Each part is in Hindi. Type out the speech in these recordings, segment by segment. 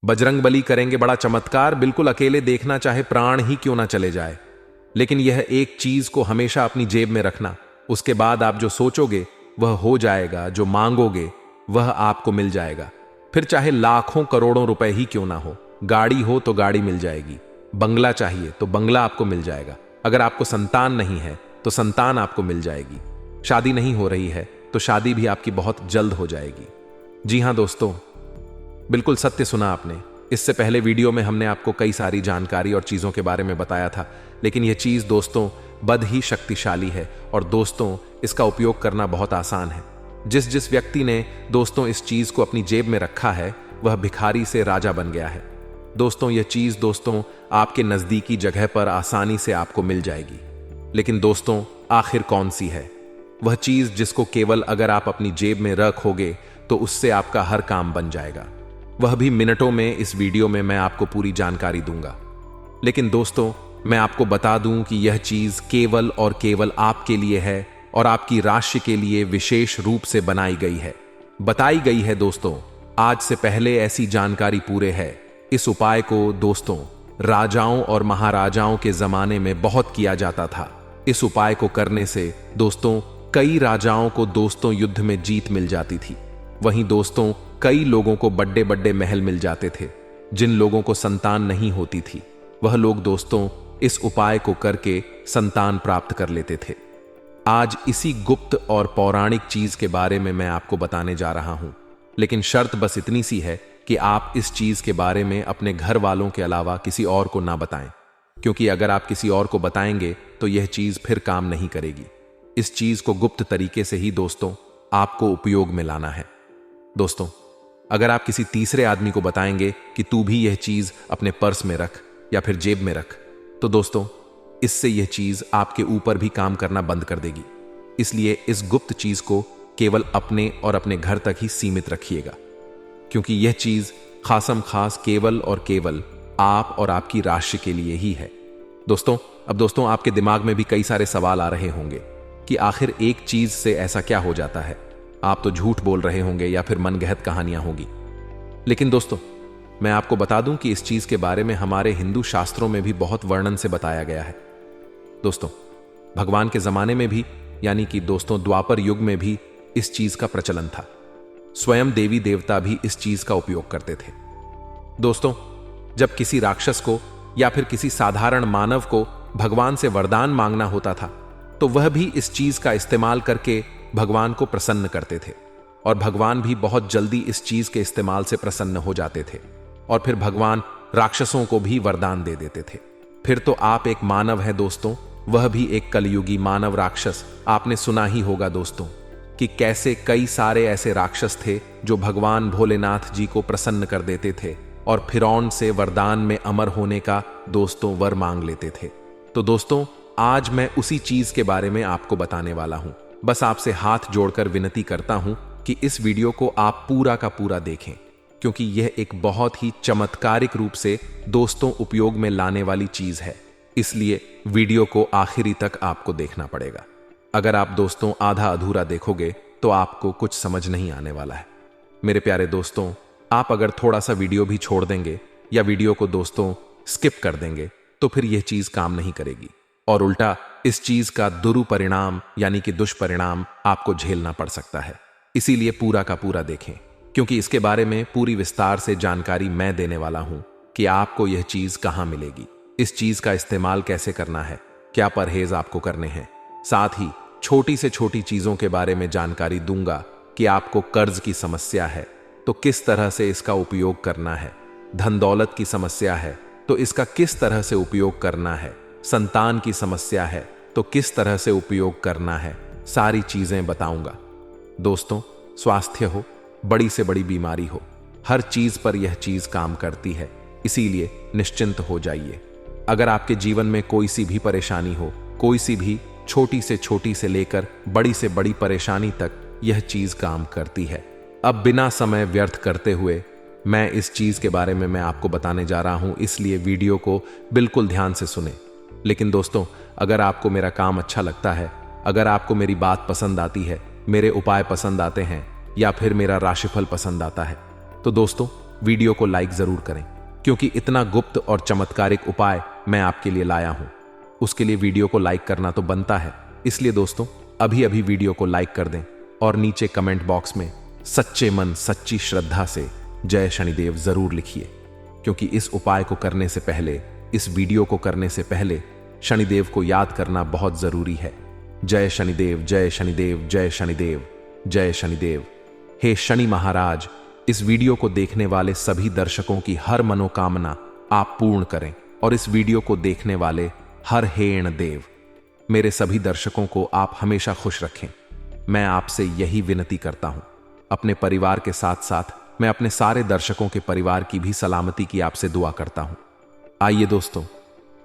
बजरंगबली करेंगे बड़ा चमत्कार, बिल्कुल अकेले देखना चाहे प्राण ही क्यों ना चले जाए। लेकिन यह एक चीज को हमेशा अपनी जेब में रखना, उसके बाद आप जो सोचोगे वह हो जाएगा, जो मांगोगे वह आपको मिल जाएगा। फिर चाहे लाखों करोड़ों रुपए ही क्यों ना हो, गाड़ी हो तो गाड़ी मिल जाएगी, बंगला चाहिए तो बंगला आपको मिल जाएगा, अगर आपको संतान नहीं है तो संतान आपको मिल जाएगी, शादी नहीं हो रही है तो शादी भी आपकी बहुत जल्द हो जाएगी। जी हां दोस्तों, बिल्कुल सत्य सुना आपने। इससे पहले वीडियो में हमने आपको कई सारी जानकारी और चीज़ों के बारे में बताया था, लेकिन यह चीज़ दोस्तों बद ही शक्तिशाली है और दोस्तों इसका उपयोग करना बहुत आसान है। जिस जिस व्यक्ति ने दोस्तों इस चीज़ को अपनी जेब में रखा है वह भिखारी से राजा बन गया है। दोस्तों यह चीज़ दोस्तों आपके नज़दीकी जगह पर आसानी से आपको मिल जाएगी। लेकिन दोस्तों आखिर कौन सी है वह चीज़ जिसको केवल अगर आप अपनी जेब में रखोगे तो उससे आपका हर काम बन जाएगा, वह भी मिनटों में। इस वीडियो में मैं आपको पूरी जानकारी दूंगा। लेकिन दोस्तों मैं आपको बता दूं कि यह चीज़ केवल और केवल आपके लिए है और आपकी राशि के लिए विशेष रूप से बनाई गई है, बताई गई है। दोस्तों आज से पहले ऐसी जानकारी पूरे है। इस उपाय को दोस्तों राजाओं और महाराजाओं के जमाने में बहुत किया जाता था। इस उपाय को करने से दोस्तों कई राजाओं को दोस्तों युद्ध में जीत मिल जाती थी। वहीं दोस्तों कई लोगों को बड़े बड़े महल मिल जाते थे। जिन लोगों को संतान नहीं होती थी वह लोग दोस्तों इस उपाय को करके संतान प्राप्त कर लेते थे। आज इसी गुप्त और पौराणिक चीज के बारे में मैं आपको बताने जा रहा हूं, लेकिन शर्त बस इतनी सी है कि आप इस चीज के बारे में अपने घर वालों के अलावा किसी और को ना बताएं, क्योंकि अगर आप किसी और को बताएंगे तो यह चीज फिर काम नहीं करेगी। इस चीज को गुप्त तरीके से ही दोस्तों आपको उपयोग में लाना है। दोस्तों अगर आप किसी तीसरे आदमी को बताएंगे कि तू भी यह चीज अपने पर्स में रख या फिर जेब में रख, तो दोस्तों इससे यह चीज आपके ऊपर भी काम करना बंद कर देगी। इसलिए इस गुप्त चीज को केवल अपने और अपने घर तक ही सीमित रखिएगा, क्योंकि यह चीज खासम खास केवल और केवल आप और आपकी राशि के लिए ही है। दोस्तों अब दोस्तों आपके दिमाग में भी कई सारे सवाल आ रहे होंगे कि आखिर एक चीज से ऐसा क्या हो जाता है। आप तो झूठ बोल रहे होंगे या फिर मनगढ़ंत कहानियां होगी। लेकिन दोस्तों मैं आपको बता दूं कि इस चीज के बारे में हमारे हिंदू शास्त्रों में भी बहुत वर्णन से बताया गया है। दोस्तों भगवान के जमाने में भी यानी कि दोस्तों द्वापर युग में भी इस चीज का प्रचलन था। स्वयं देवी देवता भी इस चीज का उपयोग करते थे। दोस्तों जब किसी राक्षस को या फिर किसी साधारण मानव को भगवान से वरदान मांगना होता था तो वह भी इस चीज का इस्तेमाल करके भगवान को प्रसन्न करते थे, और भगवान भी बहुत जल्दी इस चीज के इस्तेमाल से प्रसन्न हो जाते थे, और फिर भगवान राक्षसों को भी वरदान दे देते थे। फिर तो आप एक मानव हैं दोस्तों, वह भी एक कलयुगी मानव राक्षस। आपने सुना ही होगा दोस्तों कि कैसे कई सारे ऐसे राक्षस थे जो भगवान भोलेनाथ जी को प्रसन्न कर देते थे और फिरौन से वरदान में अमर होने का दोस्तों वर मांग लेते थे। तो दोस्तों आज मैं उसी चीज के बारे में आपको बताने वाला हूं। बस आपसे हाथ जोड़कर विनती करता हूं कि इस वीडियो को आप पूरा का पूरा देखें, क्योंकि यह एक बहुत ही चमत्कारिक रूप से दोस्तों उपयोग में लाने वाली चीज है। इसलिए वीडियो को आखिरी तक आपको देखना पड़ेगा। अगर आप दोस्तों आधा अधूरा देखोगे तो आपको कुछ समझ नहीं आने वाला है। मेरे प्यारे दोस्तों आप अगर थोड़ा सा वीडियो भी छोड़ देंगे या वीडियो को दोस्तों स्किप कर देंगे तो फिर यह चीज काम नहीं करेगी, और उल्टा इस चीज का दुरुपरिणाम यानी कि दुष्परिणाम आपको झेलना पड़ सकता है। इसीलिए पूरा का पूरा देखें, क्योंकि इसके बारे में पूरी विस्तार से जानकारी मैं देने वाला हूं कि आपको यह चीज कहां मिलेगी, इस चीज का इस्तेमाल कैसे करना है, क्या परहेज आपको करने हैं। साथ ही छोटी से छोटी चीजों के बारे में जानकारी दूंगा कि आपको कर्ज की समस्या है तो किस तरह से इसका उपयोग करना है, धन दौलत की समस्या है तो इसका किस तरह से उपयोग करना है, संतान की समस्या है तो किस तरह से उपयोग करना है, सारी चीजें बताऊंगा। दोस्तों स्वास्थ्य हो, बड़ी से बड़ी बीमारी हो, हर चीज पर यह चीज काम करती है, इसीलिए निश्चिंत हो जाइए। अगर आपके जीवन में कोई सी भी परेशानी हो, कोई सी भी छोटी से लेकर बड़ी से बड़ी परेशानी तक यह चीज काम करती है। अब बिना समय व्यर्थ करते हुए मैं इस चीज के बारे में मैं आपको बताने जा रहा हूं, इसलिए वीडियो को बिल्कुल ध्यान से सुने। लेकिन दोस्तों अगर आपको मेरा काम अच्छा लगता है, अगर आपको मेरी बात पसंद आती है, मेरे उपाय पसंद आते हैं या फिर मेरा राशिफल पसंद आता है, तो दोस्तों वीडियो को लाइक जरूर करें, क्योंकि इतना गुप्त और चमत्कारिक उपाय मैं आपके लिए लाया हूं। उसके लिए वीडियो को लाइक करना तो बनता है। इसलिए दोस्तों, अभी अभी वीडियो को लाइक कर दें और नीचे कमेंट बॉक्स में सच्चे मन सच्ची श्रद्धा से जय शनिदेव जरूर लिखिए, क्योंकि इस उपाय को करने से पहले, इस वीडियो को करने से पहले शनिदेव को याद करना बहुत जरूरी है। जय शनिदेव, जय शनिदेव, जय शनिदेव, जय शनिदेव। हे शनि महाराज, इस वीडियो को देखने वाले सभी दर्शकों की हर मनोकामना आप पूर्ण करें और इस वीडियो को देखने वाले हर हेण देव, मेरे सभी दर्शकों को आप हमेशा खुश रखें। मैं आपसे यही विनती करता हूं। अपने परिवार के साथ साथ मैं अपने सारे दर्शकों के परिवार की भी सलामती की आपसे दुआ करता हूं। आइए दोस्तों,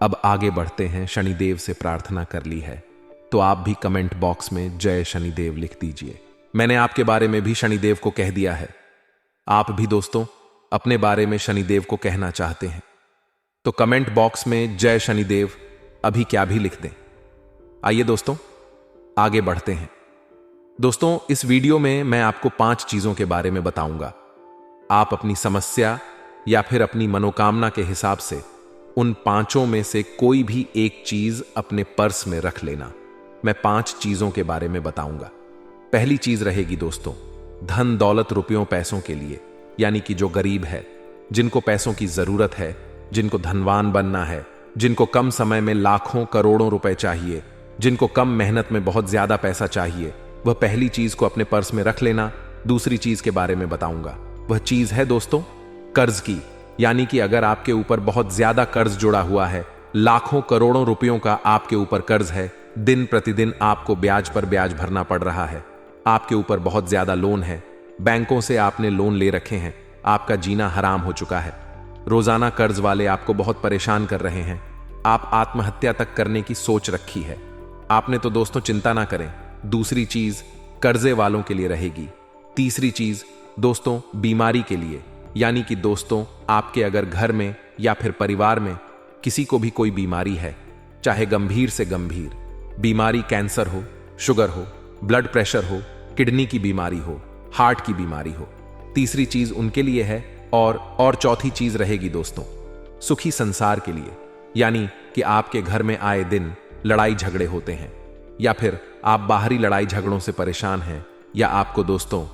अब आगे बढ़ते हैं। शनिदेव से प्रार्थना कर ली है तो आप भी कमेंट बॉक्स में जय शनिदेव लिख दीजिए। मैंने आपके बारे में भी शनिदेव को कह दिया है। आप भी दोस्तों अपने बारे में शनिदेव को कहना चाहते हैं तो कमेंट बॉक्स में जय शनिदेव अभी क्या भी लिख दें। आइए दोस्तों, आगे बढ़ते हैं। दोस्तों, इस वीडियो में मैं आपको 5 चीजों के बारे में बताऊंगा। आप अपनी समस्या या फिर अपनी मनोकामना के हिसाब से उन 5 में से कोई भी एक चीज अपने पर्स में रख लेना। मैं 5 चीजों के बारे में बताऊंगा। पहली चीज रहेगी दोस्तों, धन दौलत रुपयों पैसों के लिए, यानी कि जो गरीब है, जिनको पैसों की जरूरत है, जिनको धनवान बनना है, जिनको कम समय में लाखों करोड़ों रुपए चाहिए, जिनको कम मेहनत में बहुत ज्यादा पैसा चाहिए, वह पहली चीज को अपने पर्स में रख लेना। दूसरी चीज के बारे में बताऊंगा। वह चीज है दोस्तों कर्ज की, यानी कि अगर आपके ऊपर बहुत ज्यादा कर्ज जुड़ा हुआ है, लाखों करोड़ों रुपयों का आपके ऊपर कर्ज है, दिन प्रतिदिन आपको ब्याज पर ब्याज भरना पड़ रहा है, आपके ऊपर बहुत ज्यादा लोन है, बैंकों से आपने लोन ले रखे हैं, आपका जीना हराम हो चुका है, रोजाना कर्ज वाले आपको बहुत परेशान कर रहे हैं, आप आत्महत्या तक करने की सोच रखी है, आपने तो दोस्तों चिंता ना करें। दूसरी चीज कर्जे वालों के लिए रहेगी। तीसरी चीज दोस्तों बीमारी के लिए, यानी कि दोस्तों आपके अगर घर में या फिर परिवार में किसी को भी कोई बीमारी है, चाहे गंभीर से गंभीर बीमारी, कैंसर हो, शुगर हो, ब्लड प्रेशर हो, किडनी की बीमारी हो, हार्ट की बीमारी हो, तीसरी चीज उनके लिए है। और चौथी चीज रहेगी दोस्तों सुखी संसार के लिए, यानी कि आपके घर में आए दिन लड़ाई झगड़े होते हैं, या फिर आप बाहरी लड़ाई झगड़ों से परेशान हैं, या आपको दोस्तों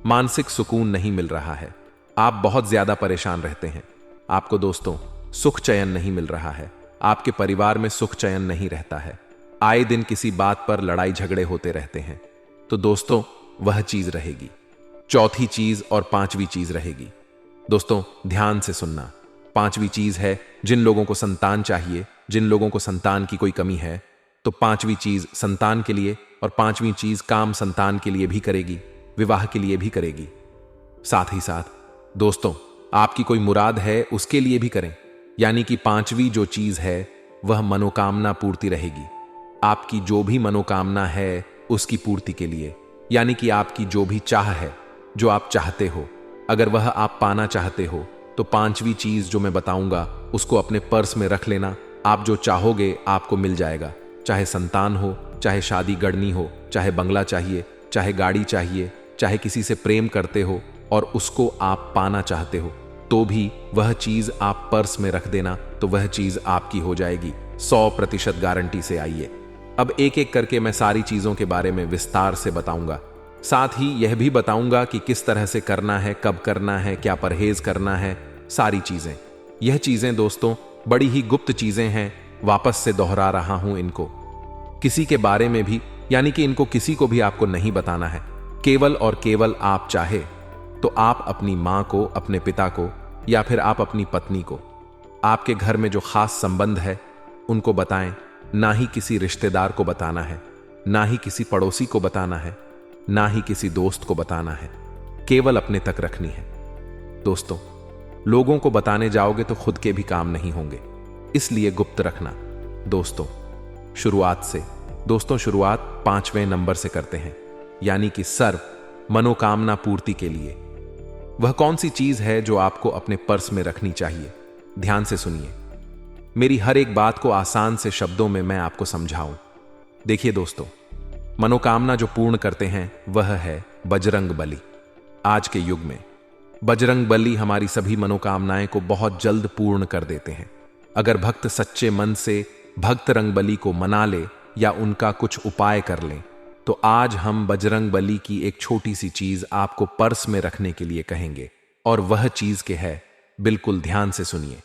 मानसिक सुकून नहीं मिल रहा है, आप बहुत ज्यादा परेशान रहते हैं, आपको दोस्तों सुख चयन नहीं मिल रहा है, आपके परिवार में सुख चयन नहीं रहता है, आए दिन किसी बात पर लड़ाई झगड़े होते रहते हैं, तो दोस्तों वह चीज रहेगी। चौथी चीज और 5वीं चीज रहेगी। दोस्तों ध्यान से सुनना। 5वीं चीज है जिन लोगों को संतान चाहिए, जिन लोगों को संतान की कोई कमी है, तो 5वीं चीज संतान के लिए और 5वीं चीज काम संतान के लिए भी करेगी, विवाह के लिए भी करेगी। साथ ही साथ दोस्तों आपकी कोई मुराद है उसके लिए भी करें, यानी कि 5वीं जो चीज है वह मनोकामना पूर्ति रहेगी। आपकी जो भी मनोकामना है उसकी पूर्ति के लिए, यानी कि आपकी जो भी चाह है, जो आप चाहते हो, अगर वह आप पाना चाहते हो, तो 5वीं चीज जो मैं बताऊंगा उसको अपने पर्स में रख लेना। आप जो चाहोगे आपको मिल जाएगा, चाहे संतान हो, चाहे शादी गढ़नी हो, चाहे बंगला चाहिए, चाहे गाड़ी चाहिए, चाहे किसी से प्रेम करते हो और उसको आप पाना चाहते हो, तो भी वह चीज आप पर्स में रख देना, तो वह चीज आपकी हो जाएगी। 100% गारंटी से। आइए अब एक एक करके मैं सारी चीजों के बारे में विस्तार से बताऊंगा। साथ ही यह भी बताऊंगा कि किस तरह से करना है, कब करना है, क्या परहेज करना है, सारी चीजें। यह चीजें दोस्तों बड़ी ही गुप्त चीजें हैं, वापस से दोहरा रहा हूं इनको। किसी के बारे में भी, यानी कि इनको किसी को भी आपको नहीं बताना है। केवल और केवल आप चाहे तो आप अपनी मां को, अपने पिता को, या फिर आप अपनी पत्नी को, आपके घर में जो खास संबंध है उनको बताएं। ना ही किसी रिश्तेदार को बताना है, ना ही किसी पड़ोसी को बताना है, ना ही किसी दोस्त को बताना है, केवल अपने तक रखनी है। दोस्तों लोगों को बताने जाओगे तो खुद के भी काम नहीं होंगे, इसलिए गुप्त रखना। दोस्तों शुरुआत 5वें नंबर से करते हैं, यानी कि सर्व मनोकामना पूर्ति के लिए। वह कौन सी चीज है जो आपको अपने पर्स में रखनी चाहिए? ध्यान से सुनिए, मेरी हर एक बात को आसान से शब्दों में मैं आपको समझाऊं। देखिए दोस्तों, मनोकामना जो पूर्ण करते हैं वह है बजरंग बली। आज के युग में बजरंग बली हमारी सभी मनोकामनाएं को बहुत जल्द पूर्ण कर देते हैं। अगर भक्त सच्चे मन से भक्त रंग बली को मना ले या उनका कुछ उपाय कर लें, तो आज हम बजरंग बली की एक छोटी सी चीज आपको पर्स में रखने के लिए कहेंगे। और वह चीज के है, बिल्कुल ध्यान से सुनिए।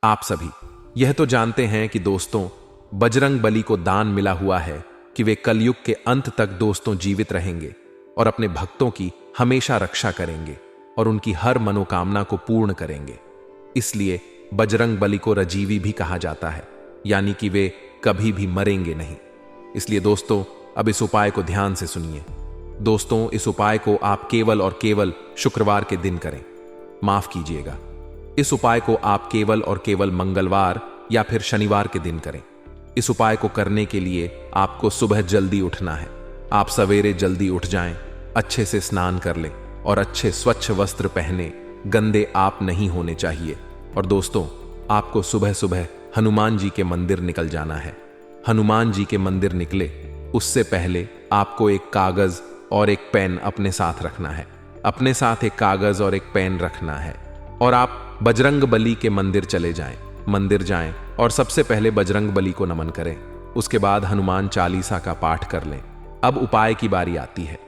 आप सभी यह तो जानते हैं कि दोस्तों, बजरंग बली को दान मिला हुआ है कि वे कलयुग के अंत तक दोस्तों जीवित रहेंगे और अपने भक्तों की हमेशा रक्षा करेंगे और उनकी हर मनोकामना को पूर्ण करेंगे। इसलिए बजरंग बली को रजीवी भी कहा जाता है, यानी कि वे कभी भी मरेंगे नहीं। इसलिए दोस्तों, अब इस उपाय को ध्यान से सुनिए। दोस्तों, इस उपाय को आप केवल और केवल शुक्रवार के दिन करें। माफ कीजिएगा, इस उपाय को आप केवल और केवल मंगलवार या फिर शनिवार के दिन करें। इस उपाय को करने के लिए आपको सुबह जल्दी उठना है। आप सवेरे जल्दी उठ जाएं, अच्छे से स्नान कर लें और अच्छे स्वच्छ वस्त्र पहने, गंदे आप नहीं होने चाहिए। और दोस्तों, आपको सुबह सुबह हनुमान जी के मंदिर निकल जाना है। हनुमान जी के मंदिर निकले उससे पहले आपको एक कागज और एक पेन अपने साथ रखना है। अपने साथ एक कागज और एक पेन रखना है और आप बजरंग बली के मंदिर चले जाएं। मंदिर जाएं और सबसे पहले बजरंग बली को नमन करें। उसके बाद हनुमान चालीसा का पाठ कर लें। अब उपाय की बारी आती है।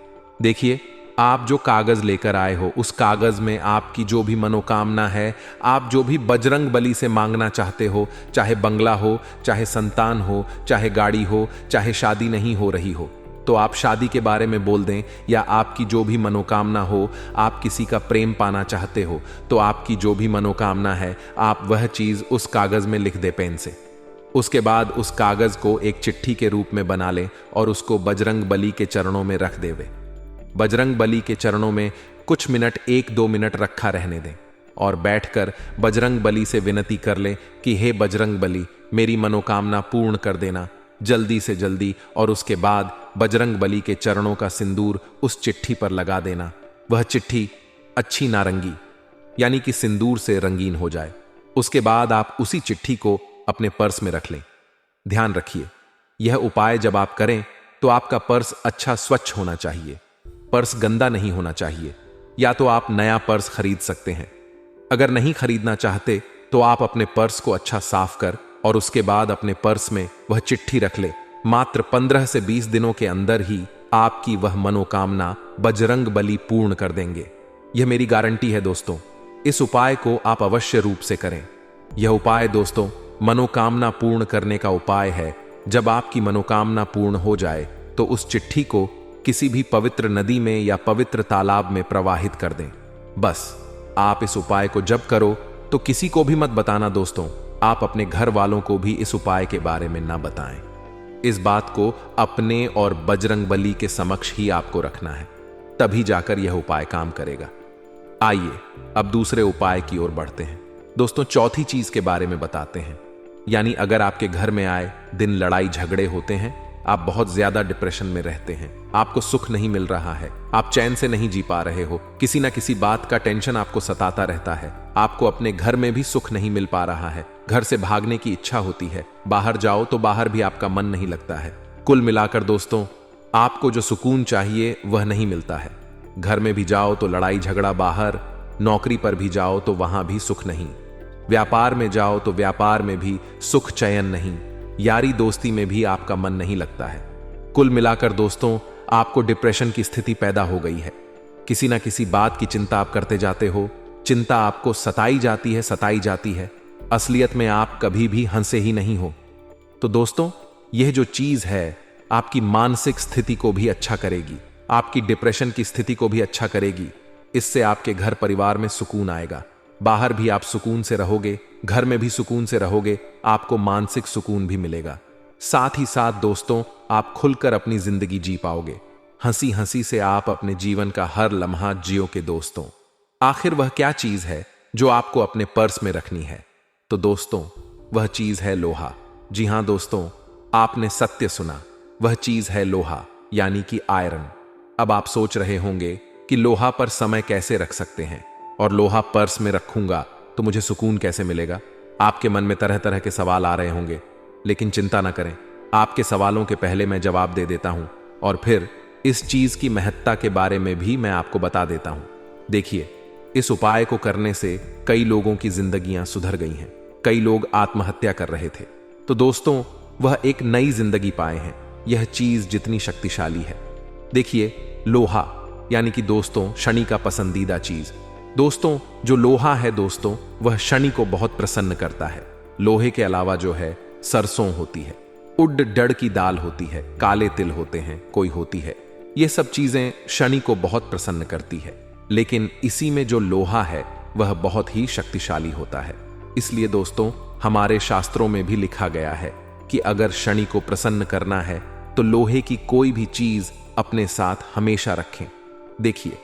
देखिए, आप जो कागज लेकर आए हो, उस कागज में आपकी जो भी मनोकामना है, आप जो भी बजरंग बली से मांगना चाहते हो, चाहे बंगला हो, चाहे संतान हो, चाहे गाड़ी हो, चाहे शादी नहीं हो रही हो, तो आप शादी के बारे में बोल दें। या आपकी जो भी मनोकामना हो, आप किसी का प्रेम पाना चाहते हो, तो आपकी जो भी मनोकामना है, आप वह चीज उस कागज में लिख दे पेन से। उसके बाद उस कागज को एक चिट्ठी के रूप में बना लें और उसको बजरंग बली के चरणों में रख देवे। बजरंग बली के चरणों में कुछ मिनट, 1-2 मिनट रखा रहने दें और बैठकर बजरंग बली से विनती कर लें कि हे बजरंग बली, मेरी मनोकामना पूर्ण कर देना जल्दी से जल्दी। और उसके बाद बजरंग बली के चरणों का सिंदूर उस चिट्ठी पर लगा देना। वह चिट्ठी अच्छी नारंगी, यानी कि सिंदूर से रंगीन हो जाए। उसके बाद आप उसी चिट्ठी को अपने पर्स में रख लें। ध्यान रखिए, यह उपाय जब आप करें तो आपका पर्स अच्छा स्वच्छ होना चाहिए। पर्स गंदा नहीं होना चाहिए। या तो आप नया पर्स खरीद सकते हैं। अगर नहीं खरीदना चाहते तो आप अपने पर्स को अच्छा साफ कर और उसके बाद अपने पर्स में वह चिट्ठी रख ले। मात्र 15 से 20 दिनों के अंदर ही आपकी वह मनोकामना बजरंग बली पूर्ण कर देंगे। यह मेरी गारंटी है दोस्तों। इस उपाय को आप अवश्य रूप से करें। यह उपाय दोस्तों मनोकामना पूर्ण करने का उपाय है। जब आपकी मनोकामना पूर्ण हो जाए तो उस चिट्ठी को किसी भी पवित्र नदी में या पवित्र तालाब में प्रवाहित कर दें। बस आप इस उपाय को जब करो तो किसी को भी मत बताना दोस्तों। आप अपने घर वालों को भी इस उपाय के बारे में ना बताएं। इस बात को अपने और बजरंग बली के समक्ष ही आपको रखना है, तभी जाकर यह उपाय काम करेगा। आइए अब दूसरे उपाय की ओर बढ़ते हैं। दोस्तों, चौथी चीज के बारे में बताते हैं। यानी अगर आपके घर में आए दिन लड़ाई झगड़े होते हैं, आप बहुत ज्यादा डिप्रेशन में रहते हैं, आपको सुख नहीं मिल रहा है, आप चैन से नहीं जी पा रहे हो, किसी ना किसी बात का टेंशन आपको सताता रहता है, आपको अपने घर में भी सुख नहीं मिल पा रहा है, घर से भागने की इच्छा होती है, बाहर जाओ तो बाहर भी आपका मन नहीं लगता है। कुल मिलाकर दोस्तों, आपको जो सुकून चाहिए वह नहीं मिलता है। घर में भी जाओ तो लड़ाई झगड़ा बाहर, नौकरी पर भी जाओ तो वहां भी सुख नहीं, व्यापार में जाओ तो व्यापार में भी सुख चयन नहीं, यारी दोस्ती में भी आपका मन नहीं लगता है। कुल मिलाकर दोस्तों, आपको डिप्रेशन की स्थिति पैदा हो गई है। किसी ना किसी बात की चिंता आप करते जाते हो, चिंता आपको सताई जाती है। असलियत में आप कभी भी हंसे ही नहीं हो। तो दोस्तों, यह जो चीज है आपकी मानसिक स्थिति को भी अच्छा करेगी, आपकी डिप्रेशन की स्थिति को भी अच्छा करेगी। इससे आपके घर परिवार में सुकून आएगा, बाहर भी आप सुकून से रहोगे, घर में भी सुकून से रहोगे, आपको मानसिक सुकून भी मिलेगा। साथ ही साथ दोस्तों, आप खुलकर अपनी जिंदगी जी पाओगे। हंसी हंसी से आप अपने जीवन का हर लम्हा जियो के दोस्तों। आखिर वह क्या चीज है जो आपको अपने पर्स में रखनी है? तो दोस्तों, वह चीज है लोहा। जी हां दोस्तों, आपने सत्य सुना, वह चीज है लोहा, यानी कि आयरन। अब आप सोच रहे होंगे कि लोहा पर समय कैसे रख सकते हैं और लोहा पर्स में रखूंगा तो मुझे सुकून कैसे मिलेगा? आपके मन में तरह तरह के सवाल आ रहे होंगे, लेकिन चिंता ना करें, आपके सवालों के पहले मैं जवाब दे देता हूं और फिर इस चीज की महत्ता के बारे में भी मैं आपको बता देता हूं। देखिए, इस उपाय को करने से कई लोगों की जिंदगियां सुधर गई हैं। कई लोग आत्महत्या कर रहे थे, तो दोस्तों वह एक नई जिंदगी पाए हैं। यह चीज जितनी शक्तिशाली है। देखिए, लोहा यानी कि दोस्तों शनि का पसंदीदा चीज। दोस्तों जो लोहा है दोस्तों, वह शनि को बहुत प्रसन्न करता है। लोहे के अलावा जो है सरसों होती है, उड डड़ की दाल होती है, काले तिल होते हैं, कोई होती है। ये सब चीजें शनि को बहुत प्रसन्न करती है। लेकिन इसी में जो लोहा है वह बहुत ही शक्तिशाली होता है। इसलिए दोस्तों हमारे शास्त्रों में भी लिखा गया है कि अगर शनि को प्रसन्न करना है तो लोहे की कोई भी चीज अपने साथ हमेशा रखें। देखिए,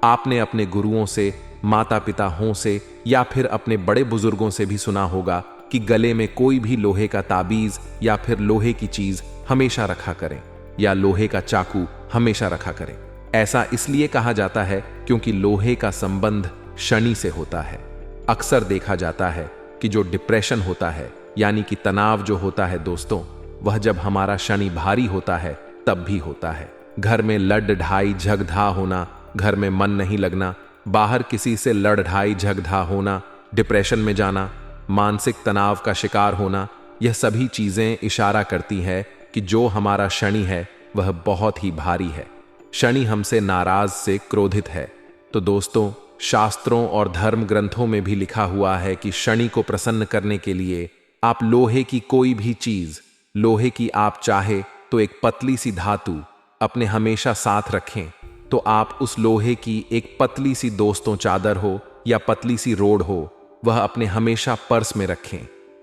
आपने अपने गुरुओं से, माता पिता हों से या फिर अपने बड़े बुजुर्गों से भी सुना होगा कि गले में कोई भी लोहे का ताबीज या फिर लोहे की चीज हमेशा रखा करें, या लोहे का चाकू हमेशा रखा करें। ऐसा इसलिए कहा जाता है क्योंकि लोहे का संबंध शनि से होता है। अक्सर देखा जाता है कि जो डिप्रेशन होता है यानी कि तनाव जो होता है दोस्तों, वह जब हमारा शनि भारी होता है तब भी होता है। घर में लड़ ढाई झगधा होना, घर में मन नहीं लगना, बाहर किसी से लड़ ढाई झगधा होना, डिप्रेशन में जाना, मानसिक तनाव का शिकार होना, यह सभी चीजें इशारा करती है कि जो हमारा शनि है वह बहुत ही भारी है। शनि हमसे नाराज से क्रोधित है। तो दोस्तों शास्त्रों और धर्म ग्रंथों में भी लिखा हुआ है कि शनि को प्रसन्न करने के लिए आप लोहे की कोई भी चीज, लोहे की आप चाहे तो एक पतली सी धातु अपने हमेशा साथ रखें। तो आप उस लोहे की एक पतली सी दोस्तों चादर हो या पतली सी रोड हो, वह अपने हमेशा पर्स में रखें।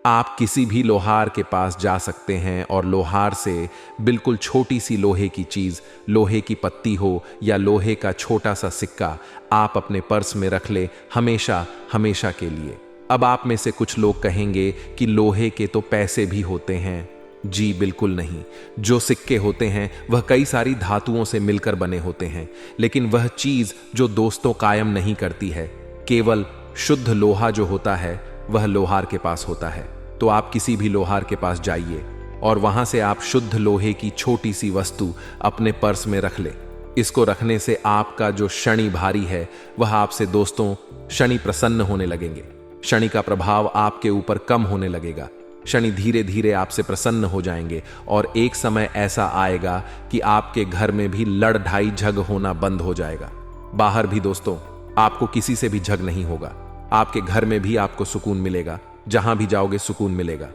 आप किसी भी लोहार के पास जा सकते हैं और लोहार से बिल्कुल छोटी सी लोहे की चीज, लोहे की पत्ती हो या लोहे का छोटा सा सिक्का आप अपने पर्स में रख ले, हमेशा हमेशा के लिए। अब आप में से कुछ लोग कहेंगे कि लोहे के तो पैसे भी होते हैं। जी बिल्कुल नहीं। जो सिक्के होते हैं वह कई सारी धातुओं से मिलकर बने होते हैं, लेकिन वह चीज जो दोस्तों कायम नहीं करती है, केवल शुद्ध लोहा जो होता है वह लोहार के पास होता है। तो आप किसी भी लोहार के पास जाइए और वहां से आप शुद्ध लोहे की छोटी सी वस्तु अपने पर्स में रख ले। इसको रखने से आपका जो शनि भारी है वह आपसे दोस्तों शनि प्रसन्न होने लगेंगे। शनि का प्रभाव आपके ऊपर कम होने लगेगा। शनि धीरे धीरे आपसे प्रसन्न हो जाएंगे और एक समय ऐसा आएगा कि आपके घर में भी लड़ ढाई झग होना बंद हो जाएगा। बाहर भी दोस्तों आपको किसी से भी झग नहीं होगा। आपके घर में भी आपको सुकून मिलेगा। जहां भी जाओगे सुकून मिलेगा।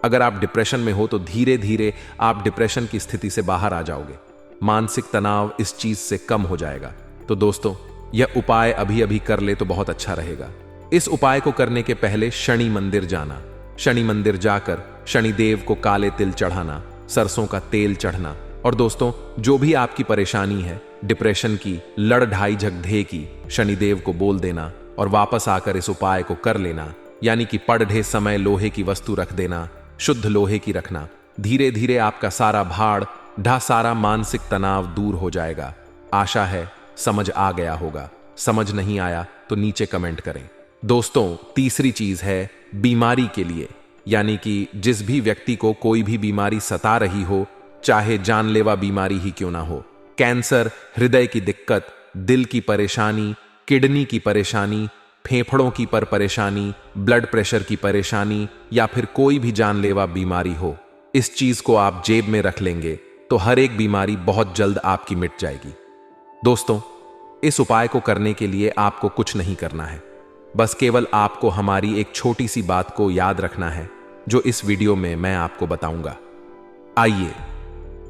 अगर आप डिप्रेशन में हो तो धीरे धीरे आप डिप्रेशन की स्थिति से बाहर आ जाओगे। मानसिक तनाव इस चीज से कम हो जाएगा। तो दोस्तों यह उपाय अभी अभी कर ले तो बहुत अच्छा रहेगा। इस उपाय को करने के पहले शनि मंदिर जाना, शनि मंदिर जाकर शनिदेव को काले तिल चढ़ाना, सरसों का तेल चढ़ना, और दोस्तों जो भी आपकी परेशानी है, डिप्रेशन की, लड़ ढाई झगधे की, शनिदेव को बोल देना और वापस आकर इस उपाय को कर लेना। यानी कि पढ़े समय लोहे की वस्तु रख देना, शुद्ध लोहे की रखना। धीरे धीरे आपका सारा भाड़ ढा, सारा मानसिक तनाव दूर हो जाएगा। आशा है समझ आ गया होगा। समझ नहीं आया तो नीचे कमेंट करें। दोस्तों तीसरी चीज है बीमारी के लिए, यानी कि जिस भी व्यक्ति को कोई भी बीमारी सता रही हो, चाहे जानलेवा बीमारी ही क्यों ना हो, कैंसर, हृदय की दिक्कत, दिल की परेशानी, किडनी की परेशानी, फेफड़ों की परेशानी, ब्लड प्रेशर की परेशानी, या फिर कोई भी जानलेवा बीमारी हो, इस चीज को आप जेब में रख लेंगे तो हर एक बीमारी बहुत जल्द आपकी मिट जाएगी। दोस्तों इस उपाय को करने के लिए आपको कुछ नहीं करना है, बस केवल आपको हमारी एक छोटी सी बात को याद रखना है जो इस वीडियो में मैं आपको बताऊंगा। आइए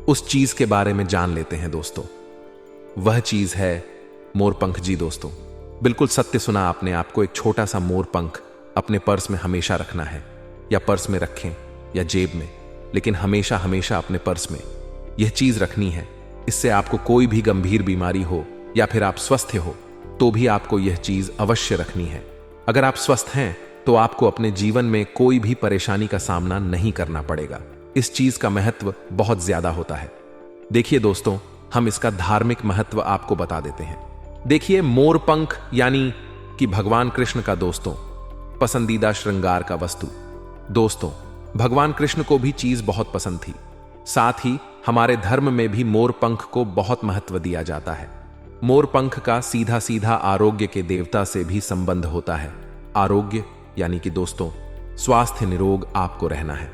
उस चीज के बारे में जान लेते हैं दोस्तों। वह चीज है मोरपंख। जी दोस्तों बिल्कुल सत्य सुना आपने। आपको एक छोटा सा मोरपंख अपने पर्स में हमेशा रखना है, या पर्स में रखें या जेब में, लेकिन हमेशा हमेशा अपने पर्स में यह चीज रखनी है। इससे आपको कोई भी गंभीर बीमारी हो या फिर आप स्वस्थ हो तो भी आपको यह चीज अवश्य रखनी है। अगर आप स्वस्थ हैं तो आपको अपने जीवन में कोई भी परेशानी का सामना नहीं करना पड़ेगा। इस चीज का महत्व बहुत ज्यादा होता है। देखिए दोस्तों हम इसका धार्मिक महत्व आपको बता देते हैं। देखिए मोरपंख यानी कि भगवान कृष्ण का दोस्तों पसंदीदा श्रृंगार का वस्तु। दोस्तों भगवान कृष्ण को भी चीज बहुत पसंद थी। साथ ही हमारे धर्म में भी मोरपंख को बहुत महत्व दिया जाता है। मोर पंख का सीधा सीधा आरोग्य के देवता से भी संबंध होता है। आरोग्य यानी कि दोस्तों स्वास्थ्य निरोग आपको रहना है।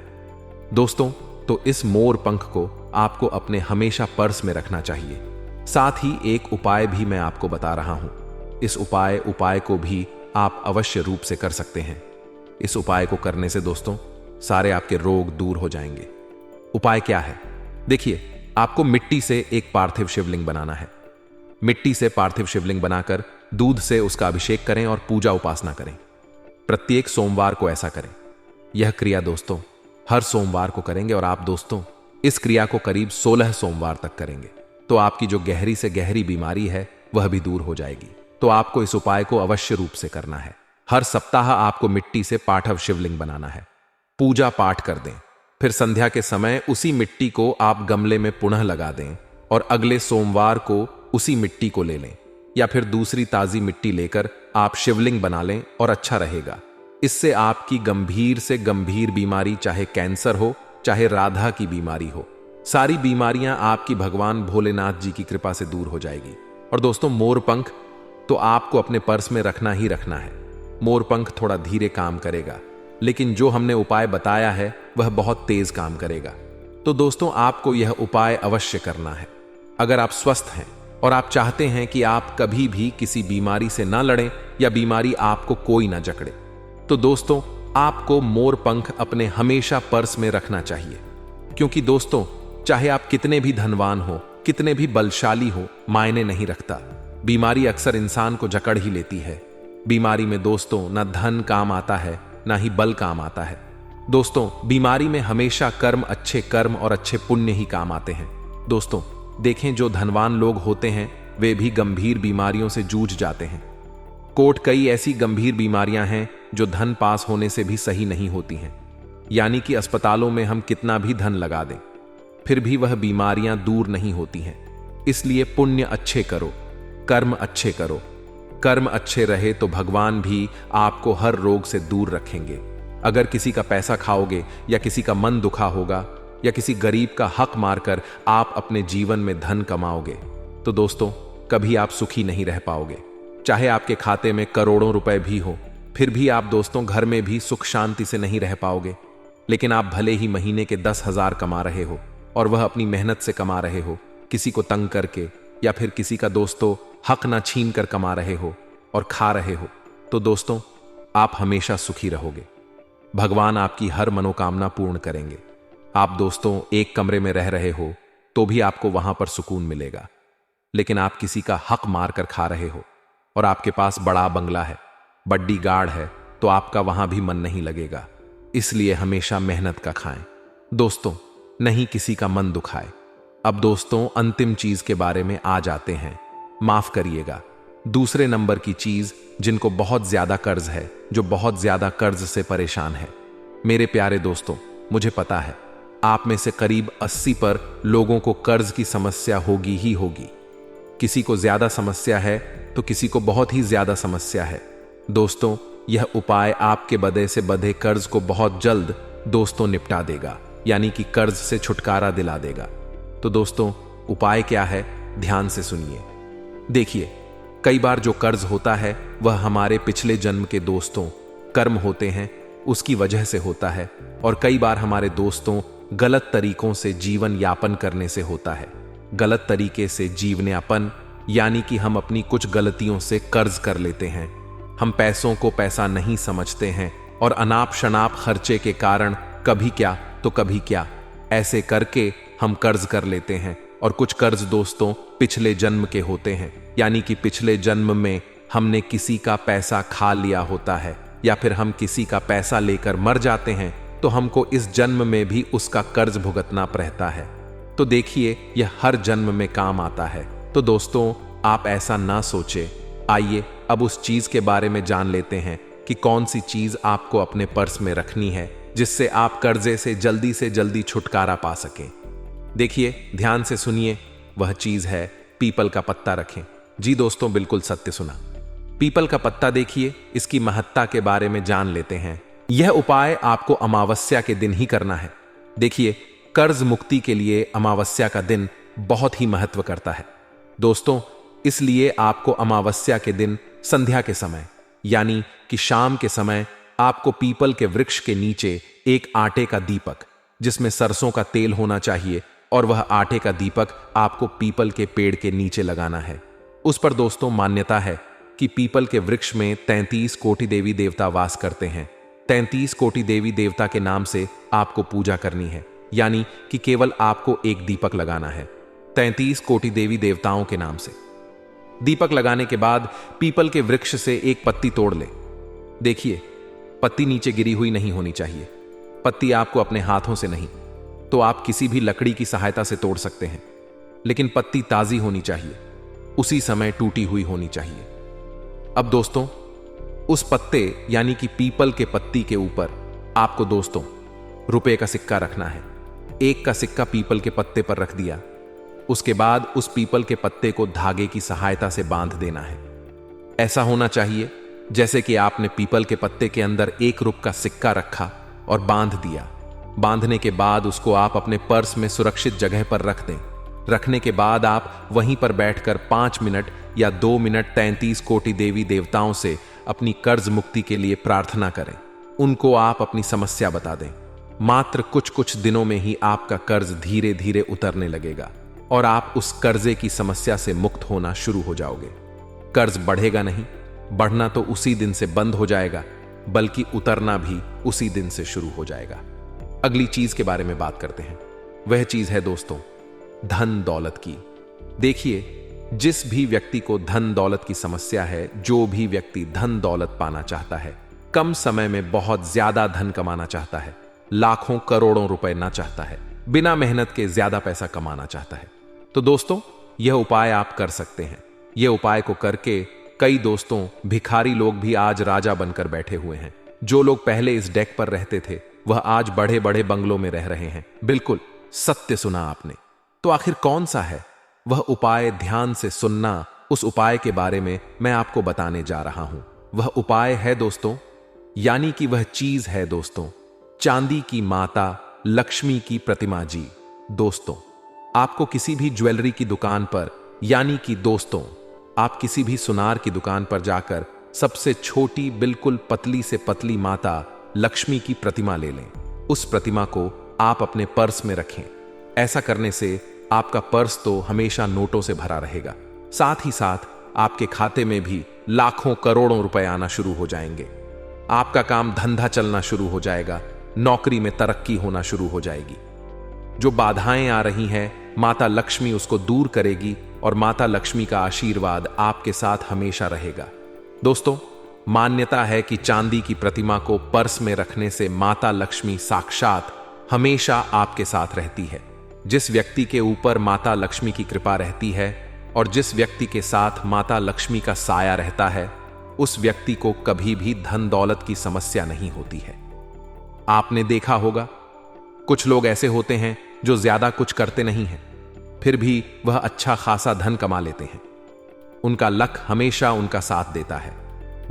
दोस्तों तो इस मोर पंख को आपको अपने हमेशा पर्स में रखना चाहिए। साथ ही एक उपाय भी मैं आपको बता रहा हूं। इस उपाय को भी आप अवश्य रूप से कर सकते हैं। इस उपाय को करने से दोस्तों सारे आपके रोग दूर हो जाएंगे। उपाय क्या है? देखिए, आपको मिट्टी से एक पार्थिव शिवलिंग बनाना है। मिट्टी से पार्थिव शिवलिंग बनाकर दूध से उसका अभिषेक करें और पूजा उपासना करें। प्रत्येक सोमवार को ऐसा करें। यह क्रिया दोस्तों हर सोमवार को करेंगे और आप दोस्तों इस क्रिया को करीब 16 सोमवार तक करेंगे तो आपकी जो गहरी से गहरी बीमारी है वह भी दूर हो जाएगी। तो आपको इस उपाय को अवश्य रूप से करना है। हर सप्ताह आपको मिट्टी से पार्थिव शिवलिंग बनाना है। पूजा पाठ कर दें, फिर संध्या के समय उसी मिट्टी को आप गमले में पुनः लगा दें और अगले सोमवार को उसी मिट्टी को ले लें या फिर दूसरी ताजी मिट्टी लेकर आप शिवलिंग बना लें और अच्छा रहेगा। इससे आपकी गंभीर से गंभीर बीमारी, चाहे कैंसर हो चाहे राधा की बीमारी हो, सारी बीमारियां आपकी भगवान भोलेनाथ जी की कृपा से दूर हो जाएगी। और दोस्तों मोर पंख तो आपको अपने पर्स में रखना ही रखना है। मोर पंख थोड़ा धीरे काम करेगा, लेकिन जो हमने उपाय बताया है वह बहुत तेज काम करेगा। तो दोस्तों आपको यह उपाय अवश्य करना है। अगर आप स्वस्थ हैं और आप चाहते हैं कि आप कभी भी किसी बीमारी से ना लड़ें या बीमारी आपको कोई ना जकड़े, तो दोस्तों आपको मोर पंख अपने हमेशा पर्स में रखना चाहिए। क्योंकि दोस्तों चाहे आप कितने भी धनवान हो, कितने भी बलशाली हो, मायने नहीं रखता। बीमारी अक्सर इंसान को जकड़ ही लेती है। बीमारी में दोस्तों ना धन काम आता है ना ही बल काम आता है। दोस्तों बीमारी में हमेशा अच्छे कर्म और अच्छे पुण्य ही काम आते हैं। दोस्तों देखें, जो धनवान लोग होते हैं वे भी गंभीर बीमारियों से जूझ जाते हैं। कई ऐसी गंभीर बीमारियां हैं जो धन पास होने से भी सही नहीं होती हैं। यानी कि अस्पतालों में हम कितना भी धन लगा दें फिर भी वह बीमारियां दूर नहीं होती हैं। इसलिए पुण्य अच्छे करो, कर्म अच्छे करो। कर्म अच्छे रहे तो भगवान भी आपको हर रोग से दूर रखेंगे। अगर किसी का पैसा खाओगे या किसी का मन दुखा होगा या किसी गरीब का हक मारकर आप अपने जीवन में धन कमाओगे तो दोस्तों कभी आप सुखी नहीं रह पाओगे। चाहे आपके खाते में करोड़ों रुपए भी हो, फिर भी आप दोस्तों घर में भी सुख शांति से नहीं रह पाओगे। लेकिन आप भले ही महीने के 10,000 कमा रहे हो और वह अपनी मेहनत से कमा रहे हो, किसी को तंग करके या फिर किसी का दोस्तों हक ना छीन कर कमा रहे हो और खा रहे हो, तो दोस्तों आप हमेशा सुखी रहोगे। भगवान आपकी हर मनोकामना पूर्ण करेंगे। आप दोस्तों एक कमरे में रह रहे हो तो भी आपको वहां पर सुकून मिलेगा। लेकिन आप किसी का हक मारकर खा रहे हो और आपके पास बड़ा बंगला है, बड्डी गार्ड है, तो आपका वहां भी मन नहीं लगेगा। इसलिए हमेशा मेहनत का खाएं दोस्तों, नहीं किसी का मन दुखाए। अब दोस्तों अंतिम चीज के बारे में आ जाते हैं। माफ करिएगा, दूसरे नंबर की चीज जिनको बहुत ज्यादा कर्ज है, जो बहुत ज्यादा कर्ज से परेशान है। मेरे प्यारे दोस्तों, मुझे पता है आप में से करीब 80 पर लोगों को कर्ज की समस्या होगी ही होगी। किसी को ज्यादा समस्या है तो किसी को बहुत ही ज्यादा समस्या है। दोस्तों यह उपाय आपके बधे से बधे कर्ज को बहुत जल्द दोस्तों निपटा देगा, यानी कि कर्ज से छुटकारा दिला देगा। तो दोस्तों उपाय क्या है, ध्यान से सुनिए। देखिए, कई बार जो कर्ज होता है वह हमारे पिछले जन्म के दोस्तों कर्म होते हैं, उसकी वजह से होता है। और कई बार हमारे दोस्तों गलत तरीकों से जीवन यापन करने से होता है। गलत तरीके से जीवन यापन यानी कि हम अपनी कुछ गलतियों से कर्ज कर लेते हैं। हम पैसों को पैसा नहीं समझते हैं और अनाप शनाप खर्चे के कारण कभी क्या तो कभी क्या ऐसे करके हम कर्ज कर लेते हैं। और कुछ कर्ज दोस्तों पिछले जन्म के होते हैं, यानी कि पिछले जन्म में हमने किसी का पैसा खा लिया होता है या फिर हम किसी का पैसा लेकर मर जाते हैं, तो हमको इस जन्म में भी उसका कर्ज भुगतना पड़ता है। तो देखिए यह हर जन्म में काम आता है। तो दोस्तों आप ऐसा ना सोचे। आइए अब उस चीज के बारे में जान लेते हैं कि कौन सी चीज आपको अपने पर्स में रखनी है जिससे आप कर्जे से जल्दी छुटकारा पा सकें। देखिए ध्यान से सुनिए, वह चीज है पीपल का पत्ता रखें। जी दोस्तों बिल्कुल सत्य सुना। पीपल का पत्ता देखिए, इसकी महत्ता के बारे में जान लेते हैं। यह उपाय आपको अमावस्या के दिन ही करना है। देखिए कर्ज मुक्ति के लिए अमावस्या का दिन बहुत ही महत्व करता है। दोस्तों इसलिए आपको अमावस्या के दिन संध्या के समय यानी कि शाम के समय आपको पीपल के वृक्ष के नीचे एक आटे का दीपक जिसमें सरसों का तेल होना चाहिए और वह आटे का दीपक आपको पीपल के पेड़ के नीचे लगाना है। उस पर दोस्तों मान्यता है कि पीपल के वृक्ष में 33 कोटि देवी देवता वास करते हैं। 33 कोटि देवी देवता के नाम से आपको पूजा करनी है, यानी कि केवल आपको एक दीपक लगाना है 33 कोटि देवी देवताओं के नाम से। दीपक लगाने के बाद पीपल के वृक्ष से एक पत्ती तोड़ ले। देखिए, पत्ती नीचे गिरी हुई नहीं होनी चाहिए। पत्ती आपको अपने हाथों से नहीं तो आप किसी भी लकड़ी की सहायता से तोड़ सकते हैं, लेकिन पत्ती ताजी होनी चाहिए, उसी समय टूटी हुई होनी चाहिए। अब दोस्तों, उस पत्ते यानी कि पीपल के पत्ती के ऊपर आपको दोस्तों रुपए का सिक्का रखना है। एक का सिक्का पीपल के पत्ते पर रख दिया, उसके बाद उस पीपल के पत्ते को धागे की सहायता से बांध देना है। ऐसा होना चाहिए जैसे कि आपने पीपल के पत्ते के अंदर 1 रुपए का सिक्का रखा और बांध दिया। बांधने के बाद उसको आप अपने पर्स में सुरक्षित जगह पर रख दें। रखने के बाद आप वहीं पर बैठकर 5 मिनट या 2 मिनट 33 कोटि देवी देवताओं से अपनी कर्ज मुक्ति के लिए प्रार्थना करें। उनको आप अपनी समस्या बता दें। मात्र कुछ दिनों में ही आपका कर्ज धीरे धीरे उतरने लगेगा और आप उस कर्जे की समस्या से मुक्त होना शुरू हो जाओगे। कर्ज बढ़ेगा नहीं, बढ़ना तो उसी दिन से बंद हो जाएगा, बल्कि उतरना भी उसी दिन से शुरू हो जाएगा। अगली चीज के बारे में बात करते हैं। वह चीज है दोस्तों धन दौलत की। देखिए, जिस भी व्यक्ति को धन दौलत की समस्या है, जो भी व्यक्ति धन दौलत पाना चाहता है, कम समय में बहुत ज्यादा धन कमाना चाहता है, लाखों करोड़ों रुपए ना चाहता है, बिना मेहनत के ज्यादा पैसा कमाना चाहता है, तो दोस्तों यह उपाय आप कर सकते हैं। यह उपाय को करके कई दोस्तों भिखारी लोग भी आज राजा बनकर बैठे हुए हैं। जो लोग पहले इस डेक पर रहते थे वह आज बड़े बड़े बंगलों में रह रहे हैं। बिल्कुल सत्य सुना आपने। तो आखिर कौन सा है वह उपाय? ध्यान से सुनना। उस उपाय के बारे में मैं आपको बताने जा रहा हूं। वह उपाय है दोस्तों, यानी कि वह चीज है दोस्तों, चांदी की माता लक्ष्मी की प्रतिमा जी। दोस्तों, आपको किसी भी ज्वेलरी की दुकान पर, यानी कि दोस्तों आप किसी भी सुनार की दुकान पर जाकर सबसे छोटी बिल्कुल पतली से पतली माता लक्ष्मी की प्रतिमा ले लें। उस प्रतिमा को आप अपने पर्स में रखें। ऐसा करने से आपका पर्स तो हमेशा नोटों से भरा रहेगा, साथ ही साथ आपके खाते में भी लाखों करोड़ों रुपए आना शुरू हो जाएंगे। आपका काम धंधा चलना शुरू हो जाएगा, नौकरी में तरक्की होना शुरू हो जाएगी। जो बाधाएं आ रही हैं, माता लक्ष्मी उसको दूर करेगी और माता लक्ष्मी का आशीर्वाद आपके साथ हमेशा रहेगा। दोस्तों, मान्यता है कि चांदी की प्रतिमा को पर्स में रखने से माता लक्ष्मी साक्षात हमेशा आपके साथ रहती है। जिस व्यक्ति के ऊपर माता लक्ष्मी की कृपा रहती है और जिस व्यक्ति के साथ माता लक्ष्मी का साया रहता है, उस व्यक्ति को कभी भी धन दौलत की समस्या नहीं होती है। आपने देखा होगा, कुछ लोग ऐसे होते हैं जो ज्यादा कुछ करते नहीं हैं, फिर भी वह अच्छा खासा धन कमा लेते हैं। उनका लक हमेशा उनका साथ देता है।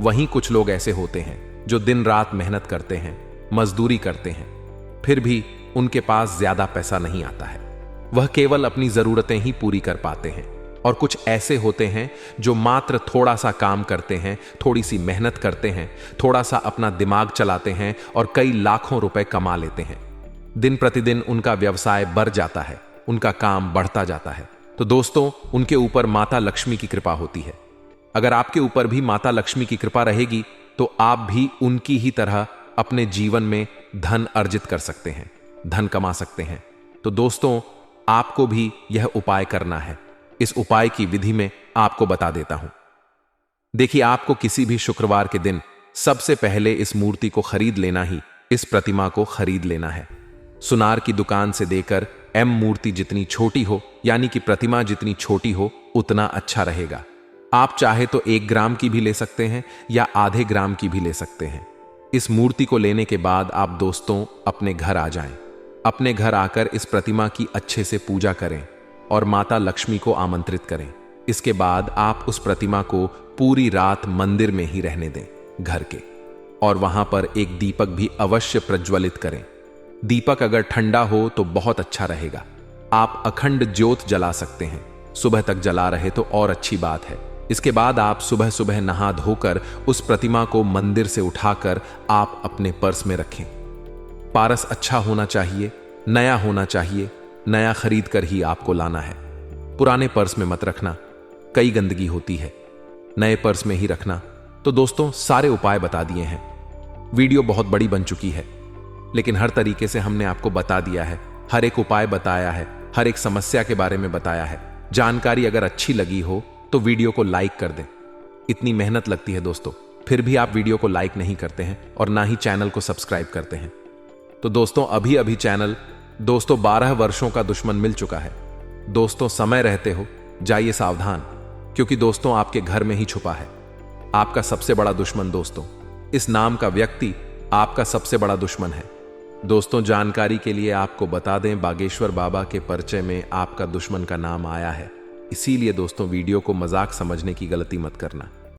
वहीं कुछ लोग ऐसे होते हैं जो दिन रात मेहनत करते हैं, मजदूरी करते हैं, फिर भी उनके पास ज्यादा पैसा नहीं आता है। वह केवल अपनी जरूरतें ही पूरी कर पाते हैं। और कुछ ऐसे होते हैं जो मात्र थोड़ा सा काम करते हैं, थोड़ी सी मेहनत करते हैं, थोड़ा सा अपना दिमाग चलाते हैं और कई लाखों रुपए कमा लेते हैं। दिन प्रतिदिन उनका व्यवसाय बढ़ जाता है, उनका काम बढ़ता जाता है। तो दोस्तों, उनके ऊपर माता लक्ष्मी की कृपा होती है। अगर आपके ऊपर भी माता लक्ष्मी की कृपा रहेगी तो आप भी उनकी ही तरह अपने जीवन में धन अर्जित कर सकते हैं, धन कमा सकते हैं। तो दोस्तों, आपको भी यह उपाय करना है। इस उपाय की विधि में आपको बता देता हूं। देखिए, आपको किसी भी शुक्रवार के दिन सबसे पहले इस मूर्ति को खरीद लेना ही, इस प्रतिमा को खरीद लेना है। सुनार की दुकान से देकर एम मूर्ति जितनी छोटी हो, यानी कि प्रतिमा जितनी छोटी हो, उतना अच्छा रहेगा। आप चाहे तो 1 ग्राम की भी ले सकते हैं या आधे ग्राम की भी ले सकते हैं। इस मूर्ति को लेने के बाद आप दोस्तों अपने घर आ जाएं। अपने घर आकर इस प्रतिमा की अच्छे से पूजा करें और माता लक्ष्मी को आमंत्रित करें। इसके बाद आप उस प्रतिमा को पूरी रात मंदिर में ही रहने दें, घर के, और वहां पर एक दीपक भी अवश्य प्रज्वलित करें। दीपक अगर ठंडा हो तो बहुत अच्छा रहेगा। आप अखंड ज्योत जला सकते हैं। सुबह तक जला रहे तो और अच्छी बात है। इसके बाद आप सुबह सुबह नहा धोकर उस प्रतिमा को मंदिर से उठाकर आप अपने पर्स में रखें। पारस अच्छा होना चाहिए, नया होना चाहिए, नया खरीद कर ही आपको लाना है। पुराने पर्स में मत रखना, कई गंदगी होती है। नए पर्स में ही रखना। तो दोस्तों, सारे उपाय बता दिए हैं। वीडियो बहुत बड़ी बन चुकी है, लेकिन हर तरीके से हमने आपको बता दिया है, हर एक उपाय बताया है, हर एक समस्या के बारे में बताया है। जानकारी अगर अच्छी लगी हो तो वीडियो को लाइक कर दें। इतनी मेहनत लगती है दोस्तों, फिर भी आप वीडियो को लाइक नहीं करते हैं और ना ही चैनल को सब्सक्राइब करते हैं। तो दोस्तों, अभी अभी चैनल 12 वर्षों का दुश्मन मिल चुका है। दोस्तों, समय रहते हो जाइए सावधान, क्योंकि दोस्तों आपके घर में ही छुपा है आपका सबसे बड़ा दुश्मन। दोस्तों, इस नाम का व्यक्ति आपका सबसे बड़ा दुश्मन है। दोस्तों, जानकारी के लिए आपको बता दें, बागेश्वर बाबा के परिचय में आपका दुश्मन का नाम आया है। इसीलिए दोस्तों, वीडियो को मजाक समझने की गलती मत करना।